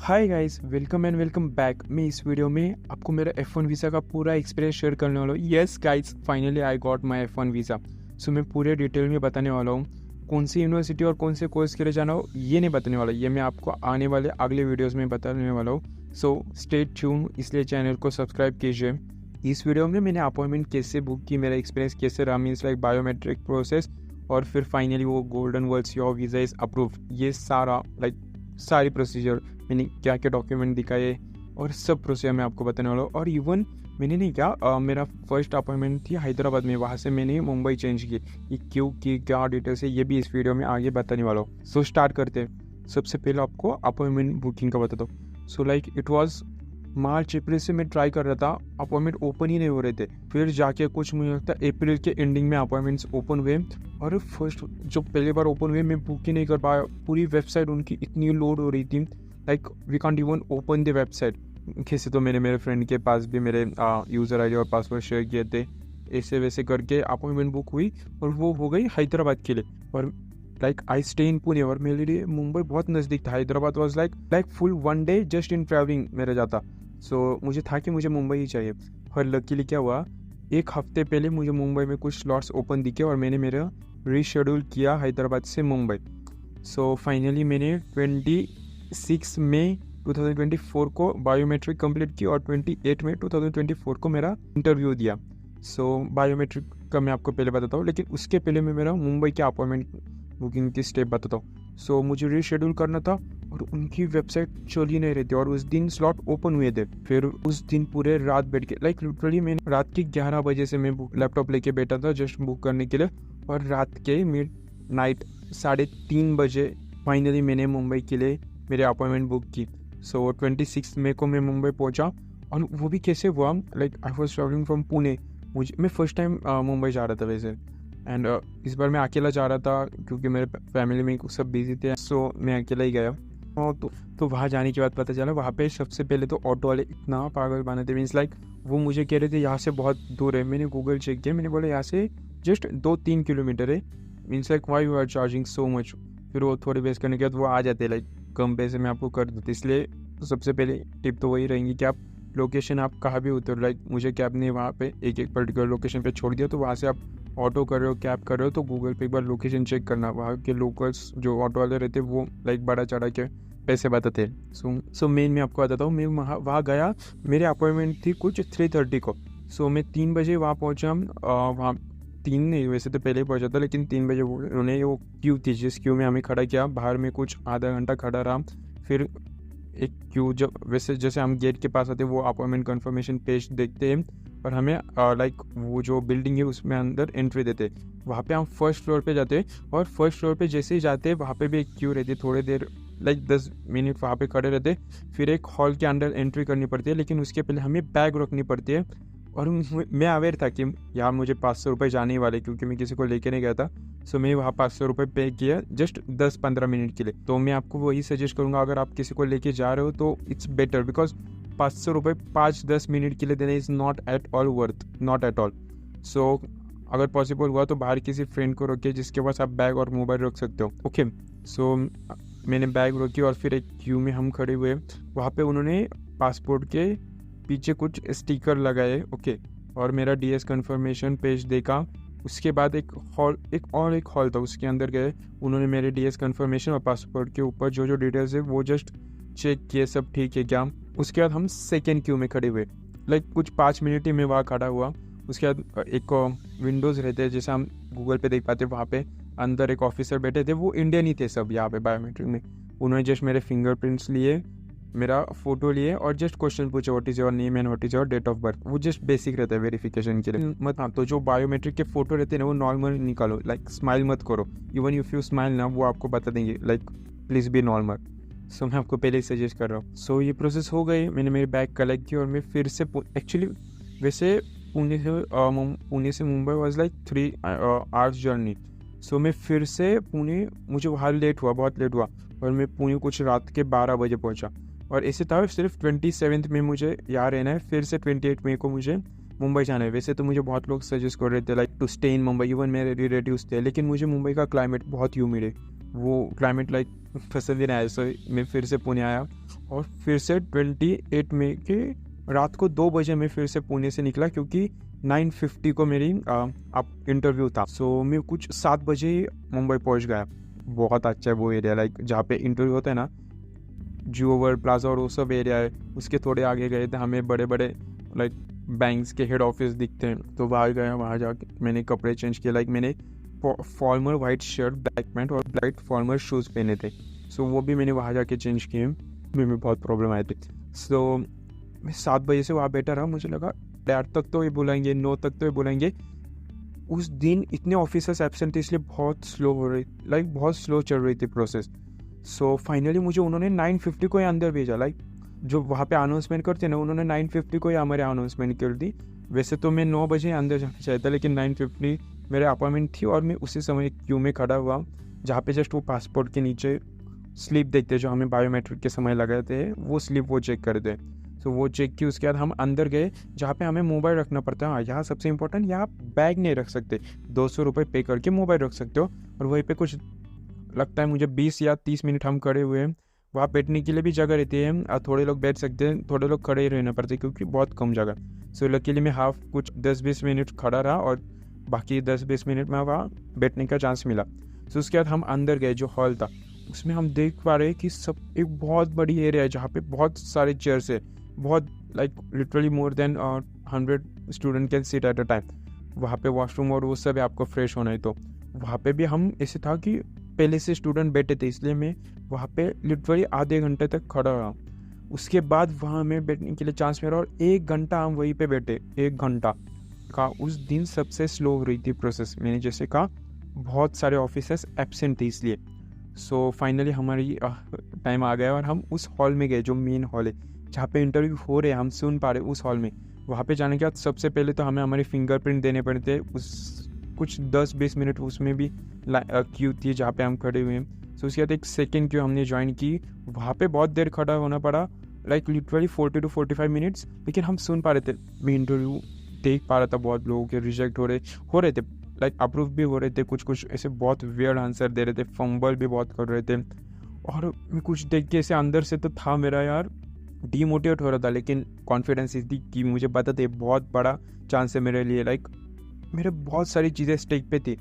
Hi guys, welcome and welcome back. मैं इस video में आपको मेरा F1 वीज़ा का पूरा एक्सपीरियंस शेयर करने वाला हूँ। Yes guys, finally I got my F1 visa. So मैं पूरे डिटेल में बताने वाला हूँ कौन सी यूनिवर्सिटी और कौन से कोर्स के लिए जाना हो, ये नहीं बताने वाला। ये मैं आपको आने वाले अगले वीडियोज़ में बताने वाला हूँ। सो स्टे ट्यून, इसलिए चैनल को सब्सक्राइब कीजिए। इस वीडियो में मैंने अपॉइंटमेंट कैसे बुक की, मेरा एक्सपीरियंस कैसे रहा, मीन्स लाइक बायोमेट्रिक प्रोसेस, और फिर फाइनली वो golden words your visa is approved, ये सारा सारी प्रोसीजर, मैंने क्या क्या डॉक्यूमेंट दिखाए और सब प्रोसीजर मैं आपको बताने वाला हूँ। और इवन मैंने नहीं क्या मेरा फर्स्ट अपॉइंटमेंट थी हैदराबाद में, वहाँ से मैंने मुंबई चेंज की। ये क्यों की, क्या डिटेल्स है, ये भी इस वीडियो में आगे बताने वाला हूँ। सो स्टार्ट करते हैं। सबसे पहले आपको अपॉइंटमेंट बुकिंग का बताता हूँ। सो इट वॉज मार्च अप्रैल से मैं ट्राई कर रहा था, अपॉइंटमेंट ओपन ही नहीं हो रहे थे। फिर जाके कुछ मुझे लगता है अप्रैल के एंडिंग में अपॉइंटमेंट्स ओपन हुए, और फर्स्ट जो पहली बार ओपन हुए मैं बुक ही नहीं कर पाया। पूरी वेबसाइट उनकी इतनी लोड हो रही थी, we can't even open the website. कैसे तो मैंने मेरे फ्रेंड के पास भी मेरे यूज़र आईडी और पासवर्ड शेयर किए थे, ऐसे वैसे करके अपॉइंटमेंट बुक हुई और वो हो गई हैदराबाद के लिए। और आई स्टे इन पुणे, और मेरे लिए मुंबई बहुत नज़दीक था। Hyderabad was like full one day just in travelling मेरा जाता। सो मुझे था कि मुझे मुंबई ही चाहिए। और लकीली क्या हुआ, एक हफ्ते पहले मुझे मुंबई में कुछ स्लॉट्स ओपन दिखे और मैंने मेरा रीशेड्यूल किया हैदराबाद से मुंबई। सो फाइनली मैंने 26 मई 2024 को बायोमेट्रिक कंप्लीट की और 28 मई 2024 को मेरा इंटरव्यू दिया। सो बायोमेट्रिक का मैं आपको पहले बताता हूँ, लेकिन उसके पहले मैं मेरा मुंबई के अपॉइंटमेंट बुकिंग की स्टेप बताता हूँ। सो मुझे रीशेड्यूल करना था और उनकी वेबसाइट चल ही नहीं रही थी, और उस दिन स्लॉट ओपन हुए थे। फिर उस दिन पूरे रात बैठ के लिटरली मैंने रात के 11 बजे से मैं लैपटॉप लेके बैठा था जस्ट बुक करने के लिए, और रात के मिड नाइट 3:30 बजे फाइनली मैंने मुंबई के लिए मेरे अपॉइंटमेंट बुक की। सो 26 मई को मैं मुंबई पहुंचा, और वो भी कैसे हुआ, I was travelling from Pune. मैं फर्स्ट टाइम मुंबई जा रहा था वैसे, एंड इस बार मैं अकेला जा रहा था क्योंकि मेरे फैमिली में सब बिजी थे। सो मैं अकेला ही गया। तो वहाँ जाने के बाद पता चला, वहाँ पे सबसे पहले तो ऑटो वाले इतना पागल बने थे, मीन्स वो मुझे कह रहे थे यहाँ से बहुत दूर है। मैंने गूगल चेक किया, मैंने बोला यहाँ से जस्ट 2-3 किलोमीटर है, means why you are charging so much. फिर वो थोड़ी बेस करने के बाद वो आ जाते कम पैसे में आपको कर देते। इसलिए सबसे पहले टिप तो वही रहेंगी कि आप लोकेशन आप कहाँ भी उतर, मुझे कैब ने वहाँ पे एक पर्टिकुलर लोकेशन पे छोड़ दिया, तो वहाँ से आप ऑटो कर रहे हो, कैब कर रहे हो, तो गूगल पे एक बार लोकेशन चेक करना। वहाँ के लोकल्स जो ऑटो वाले रहते वो बड़ा चढ़ा के पैसे बताते। सो मेन मैं आपको बताता हूँ, मैं वहाँ गया, मेरे अपॉइंटमेंट थी कुछ 3:30 को। सो मैं 3 बजे वहाँ पहुँचा। वहाँ 3 नहीं, वैसे तो पहले ही पहुँचा था, लेकिन 3 बजे उन्होंने वो क्यू थी, जिस क्यू में हमें खड़ा किया। बाहर में कुछ आधा घंटा खड़ा रहा। फिर एक क्यू, जब वैसे जैसे हम गेट के पास आते हैं वो अपॉइंटमेंट कंफर्मेशन पेज देखते हैं, और हमें वो जो बिल्डिंग है उसमें अंदर एंट्री देते। वहाँ पे हम फर्स्ट फ्लोर पे जाते हैं, और फर्स्ट फ्लोर पे जैसे ही जाते हैं वहाँ पे भी एक क्यू रहती है। थोड़ी देर 10 मिनट वहाँ पे खड़े रहते। फिर एक हॉल के अंदर एंट्री करनी पड़ती है, लेकिन उसके पहले हमें बैग रखनी पड़ती है। और मैं अवेयर था कि यार मुझे 500 रुपये जाने ही वाले, क्योंकि मैं किसी को लेके नहीं गया था। सो मैं वहाँ 500 रुपये पे किया जस्ट 10-15 मिनट के लिए। तो मैं आपको वही सजेस्ट करूँगा, अगर आप किसी को लेके जा रहे हो तो इट्स बेटर, बिकॉज 500 रुपये 5-10 मिनट के लिए देना is not at all worth, not at all. So अगर पॉसिबल हुआ तो बाहर किसी फ्रेंड को रखिए जिसके पास आप बैग और मोबाइल रख सकते हो। ओके, सो मैंने बैग रखी और फिर एक क्यू में हम खड़े हुए। वहाँ पे उन्होंने पासपोर्ट के पीछे कुछ स्टिकर लगाए। ओके, और मेरा डीएस कंफर्मेशन पेज देखा। उसके बाद एक हॉल था, उसके अंदर गए। उन्होंने मेरे डीएस कंफर्मेशन और पासपोर्ट के ऊपर जो जो डिटेल्स है वो जस्ट चेक किए, सब ठीक है क्या। उसके बाद हम सेकेंड क्यू में खड़े हुए, कुछ 5 मिनट ही मैं वहाँ खड़ा हुआ। उसके बाद एक विंडोज़ रहते हैं जैसे हम गूगल पे देख पाते, वहाँ पे अंदर एक ऑफिसर बैठे थे, वो इंडियन ही थे सब यहाँ पे बायोमेट्रिक में। उन्होंने जस्ट मेरे फिंगरप्रिंट्स लिए, मेरा फोटो लिए, और जस्ट क्वेश्चन पूछे what is your name and what is your date of birth. वो जस्ट बेसिक रहता है वेरिफिकेशन के लिए। हाँ, तो जो बायोमेट्रिक के फोटो रहते हैं ना वो नॉर्मल निकालो, स्माइल मत करो। इवन इफ यू स्माइल ना, वो आपको बता देंगे प्लीज़ बी नॉर्मल। सो मैं आपको पहले ही सजेस्ट कर रहा हूँ। सो ये प्रोसेस हो गई, मैंने मेरी बैग कलेक्ट की, और मैं फिर से एक्चुअली वैसे पुणे से मुंबई वॉज 3 आवर्स जर्नी। सो मैं फिर से पुणे, मुझे वहाँ बहुत लेट हुआ, और मैं पुणे कुछ रात के 12 बजे पहुँचा। और ऐसे था सिर्फ 27 में मुझे यहाँ रहना है, फिर से 28 मई को मुझे मुंबई जाना है। वैसे तो मुझे बहुत लोग सजेस्ट कर रहे थे to stay in Mumbai, even मेरे रिलेटिव्स थे, लेकिन मुझे मुंबई का क्लाइमेट बहुत ह्यूमिड है, वो क्लाइमेट पसंद ही नहीं आया। सो मैं फिर से पुणे आया, और फिर से 28 मई के रात को 2 बजे मैं फिर से पुणे से निकला, क्योंकि 9:50 को मेरी इंटरव्यू था। सो मैं कुछ 7 बजे मुंबई पहुंच गया। बहुत अच्छा है वो एरिया, लाइक जहाँ पे इंटरव्यू होता है ना, जियो वर्ल्ड प्लाजा और वो सब एरिया है। उसके थोड़े आगे गए थे, हमें बड़े बड़े लाइक बैंक्स के हेड ऑफिस दिखते हैं। तो वहाँ गया, वहाँ जाके मैंने कपड़े चेंज किए। लाइक मैंने formal white shirt, black pant और ब्लैक फॉर्मल शूज़ पहने थे। सो वो भी मैंने वहाँ जाके चेंज किए। में बहुत प्रॉब्लम आई थी। सो मैं 7 बजे से वहाँ बैठा रहा। मुझे लगा 8 तक तो ये बुलाएंगे, 9 तक तो ये बुलाएंगे। उस दिन इतने ऑफिसर्स एब्सेंट थे, इसलिए बहुत स्लो हो रही, लाइक बहुत स्लो चल रही थी प्रोसेस। सो फाइनली मुझे उन्होंने 9:50 को ही अंदर भेजा। लाइक जो वहाँ पे अनाउंसमेंट करते ना, उन्होंने 9:50 को ही हमारे अनाउंसमेंट कर दी। वैसे तो मैं 9 बजे अंदर जाना चाहता, लेकिन 9:50 मेरे अपॉइंटमेंट थी और मैं उसी समय क्यू में खड़ा हुआ, जहाँ पे जस्ट वो पासपोर्ट के नीचे स्लिप देखते, जो हमें बायोमेट्रिक के समय लगाए थे, वो स्लिप वो चेक कर दे। तो वो चेक की, उसके बाद हम अंदर गए, जहाँ पे हमें मोबाइल रखना पड़ता है। हाँ, यहाँ सबसे इंपॉर्टेंट, यहाँ बैग नहीं रख सकते। 200 रुपये पे करके मोबाइल रख सकते हो। और वहीं पे कुछ लगता है मुझे 20 या 30 मिनट हम खड़े हुए हैं। वहाँ बैठने के लिए भी जगह रहती है, थोड़े लोग बैठ सकते हैं, थोड़े लोग खड़े ही रहना पड़ता है, क्योंकि बहुत कम जगह। सो लकीली मैं हाफ कुछ 10-20 मिनट खड़ा रहा और बाकी 10-20 मिनट में वहाँ बैठने का चांस मिला। सो उसके बाद हम अंदर गए, जो हॉल था उसमें हम देख पा रहे हैं कि सब एक बहुत बड़ी एरिया है, जहाँ पे बहुत सारे चेयर्स है। बहुत like literally more than 100 student can sit at a time. वहाँ पे वॉशरूम और वो सब है, आपको फ्रेश होना है तो। वहाँ पे भी हम ऐसे था कि पहले से स्टूडेंट बैठे थे, इसलिए मैं वहाँ पे लिटरली आधे घंटे तक खड़ा रहा। उसके बाद वहाँ में बैठने के लिए चांस मिला और 1 घंटा हम वहीं पे बैठे। 1 घंटा का उस दिन सबसे स्लो हो रही थी प्रोसेस। मैंने जैसे कहा, बहुत सारे ऑफिसर्स एब्सेंट थे इसलिए। सो फाइनली हमारी टाइम आ गया और हम उस हॉल में गए, जो मेन हॉल है, जहाँ पे इंटरव्यू हो रहे, हम सुन पा रहे उस हॉल में। वहाँ पे जाने के बाद सबसे पहले तो हमें हमारे फिंगरप्रिंट देने पड़ते। उस कुछ 10-20 मिनट उसमें भी क्यू थी, जहाँ पे हम खड़े हुए हैं। सो उसके बाद एक सेकेंड क्यू हमने ज्वाइन की। वहाँ पे बहुत देर खड़ा होना पड़ा, लाइक लिटरली 40 to 45 मिनट्स। लेकिन हम सुन पा रहे थे, मैं इंटरव्यू देख पा रहा था। बहुत लोगों के रिजेक्ट हो रहे थे, लाइक अप्रूव भी हो रहे थे। कुछ ऐसे बहुत वियर्ड आंसर दे रहे थे, फंबल भी बहुत कर रहे थे। और मैं कुछ देख के ऐसे अंदर से तो था मेरा यार डीमोटिवेट हो रहा था, लेकिन कॉन्फिडेंस इस थी कि मुझे पता था बहुत बड़ा चांस है मेरे लिए। लाइक मेरे बहुत सारी चीज़ें स्टेक पे थी,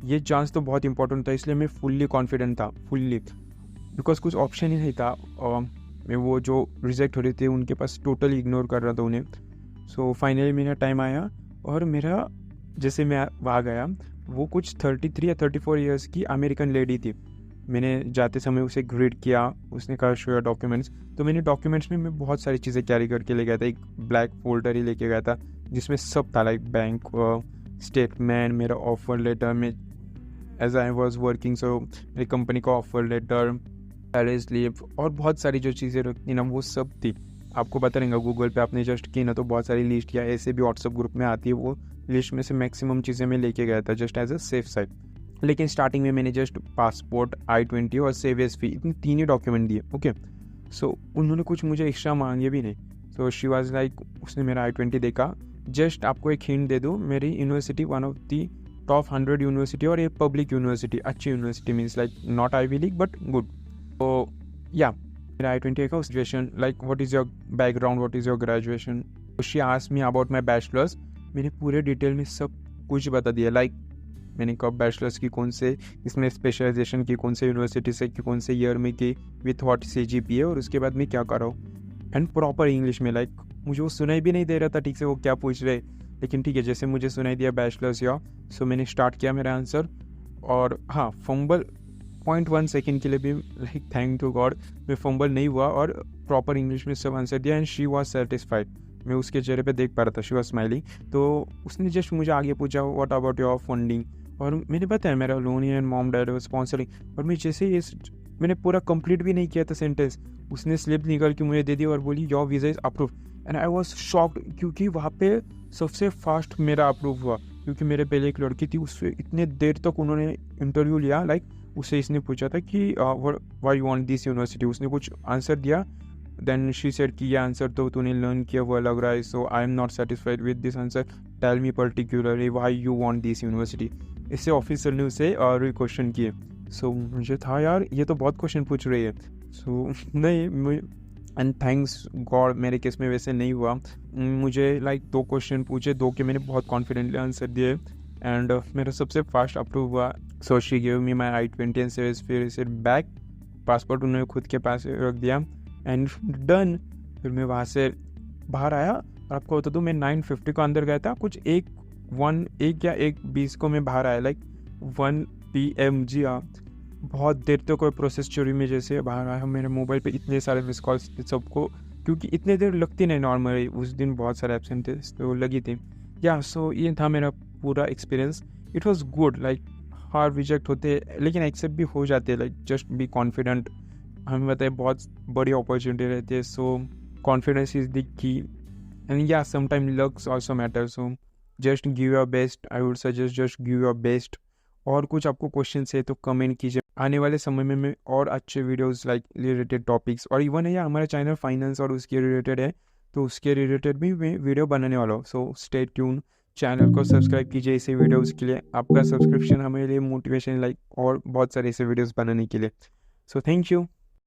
ये चांस तो बहुत इंपॉर्टेंट था, इसलिए मैं फुल्ली कॉन्फिडेंट था, फुल्ली। बिकॉज कुछ ऑप्शन ही नहीं था। मैं वो जो रिजेक्ट हो रहे थे उनके पास टोटली इग्नोर कर रहा था उन्हें। सो फाइनली मेरा टाइम आया और मेरा जैसे मैं वहाँ गया, वो कुछ 33 या 34 ईयर्स की अमेरिकन लेडी थी। मैंने जाते समय उसे ग्रीट किया, उसने कहा शो योर डॉक्यूमेंट्स। तो मैंने डॉक्यूमेंट्स में मैं बहुत सारी चीज़ें कैरी करके ले गया था। एक ब्लैक फोल्डर ही लेके गया था, जिसमें सब था, लाइक बैंक स्टेटमेंट, मेरा ऑफर लेटर में एज आई वॉज वर्किंग, सो मेरी कंपनी का ऑफर लेटर, सैलरी स्लिप और बहुत सारी जो चीज़ें रखती ना, वो सब थी। आपको पता रहेगा, गूगल पे आपने जस्ट की ना तो बहुत सारी लिस्ट, या ऐसे भी व्हाट्सएप ग्रुप में आती है, वो लिस्ट में से मैक्सिमम चीज़ें मैं लेके गया था, just as a safe side. लेकिन स्टार्टिंग में मैंने जस्ट पासपोर्ट, I-20 और सेव एज फी, इतने 3 ही डॉक्यूमेंट दिए। ओके, सो उन्होंने कुछ मुझे एक्स्ट्रा मांगे भी नहीं। सो शी वाज लाइक, उसने मेरा I-20 देखा। जस्ट आपको एक हिंट दे दूँ, मेरी university one of the top 100 university और ये पब्लिक यूनिवर्सिटी, अच्छी university, means like not Ivy League but good. तो या मेरा I-20 का graduation, like what is your background, what is your graduation. She asked me about my bachelors. मैंने पूरे detail में सब कुछ बता दिया, लाइक मैंने कब बैचलर्स की, कौन से इसमें स्पेशलाइजेशन की, कौन से यूनिवर्सिटी से की, कौन से ईयर में की, विथ व्हाट CGPA, और उसके बाद मैं क्या कर रहा हूँ। एंड प्रॉपर इंग्लिश में, लाइक मुझे वो सुनाई भी नहीं दे रहा था ठीक से वो क्या पूछ रहे, लेकिन ठीक है, जैसे मुझे सुनाई दिया बैचलर्स या, सो मैंने स्टार्ट किया मेरा आंसर। और हाँ, फंबल 0.1 सेकेंड के लिए भी, लाइक थैंक टू गॉड, मैं फंबल नहीं हुआ और प्रॉपर इंग्लिश में सब आंसर दिया। एंड शी वॉज सेटिस्फाइड, मैं उसके चेहरे पे देख पा रहा था, शी वॉज स्माइलिंग। तो उसने जस्ट मुझे आगे पूछा व्हाट अबाउट योर फंडिंग, और मैंने बताया मेरा loan and mom dad sponsoring. और मैं जैसे ही मैंने पूरा कंप्लीट भी नहीं किया था सेंटेंस, उसने स्लिप निकाल के मुझे दे दी और बोली your visa is approve. And I was shocked, क्योंकि वहाँ पे सबसे फास्ट मेरा अप्रूव हुआ, क्योंकि मेरे पहले एक लड़की थी, उससे इतने देर तक उन्होंने इंटरव्यू लिया। लाइक उससे इसने पूछा था कि why you want this university, उसने कुछ आंसर दिया। देन शी सेड कि ये आंसर तो तूने लर्न किया हुआ लग रहा है, so I am not satisfied with this answer, tell me particularly why you want this university. इससे ऑफिसर ने उसे और क्वेश्चन किए। सो मुझे था यार ये तो बहुत क्वेश्चन पूछ रही है। सो नहीं, एंड थैंक्स गॉड मेरे केस में वैसे नहीं हुआ। मुझे लाइक 2 क्वेश्चन पूछे, 2 के मैंने बहुत कॉन्फिडेंटली आंसर दिए एंड मेरा सबसे फास्ट अप्रूव हुआ। So she give me my I-20 and says फिर से बैक पासपोर्ट उन्होंने खुद के पास रख दिया एंड डन। फिर मैं वहाँ से बाहर आया और आपको बता दूँ मैं 9:50 को अंदर गया था, कुछ 1 या 1:20 को मैं बाहर आया, लाइक 1 PM। जी हाँ, बहुत देर तक कोई प्रोसेस चोरी में जैसे बाहर आया। मेरे मोबाइल पे इतने सारे मिस कॉल्स थे सबको, क्योंकि इतने देर लगती नहीं नॉर्मली, उस दिन बहुत सारे एब्सेंट थे तो लगी थी। या सो ये था मेरा पूरा experience. It was good, like हार रिजेक्ट होते लेकिन एक्सेप्ट भी हो जाते, लाइक जस्ट बी कॉन्फिडेंट। हमें बताए बहुत बड़ी अपॉर्चुनिटी रहती है, so confidence is the key and या sometime luck's also matter. So just give your best, I would suggest just give your best. और कुछ आपको क्वेश्चन है तो कमेंट कीजिए, आने वाले समय में मैं और अच्छे वीडियोस लाइक रिलेटेड टॉपिक्स और इवन है या हमारा चैनल फाइनेंस और उसके रिलेटेड है तो उसके रिलेटेड भी मैं वीडियो बनाने वाला हूँ। सो स्टे ट्यून, चैनल को सब्सक्राइब कीजिए ऐसे वीडियोस के लिए। आपका सब्सक्रिप्शन हमारे लिए मोटिवेशन लाइक और बहुत सारे ऐसे वीडियोस बनाने के लिए। So thank you.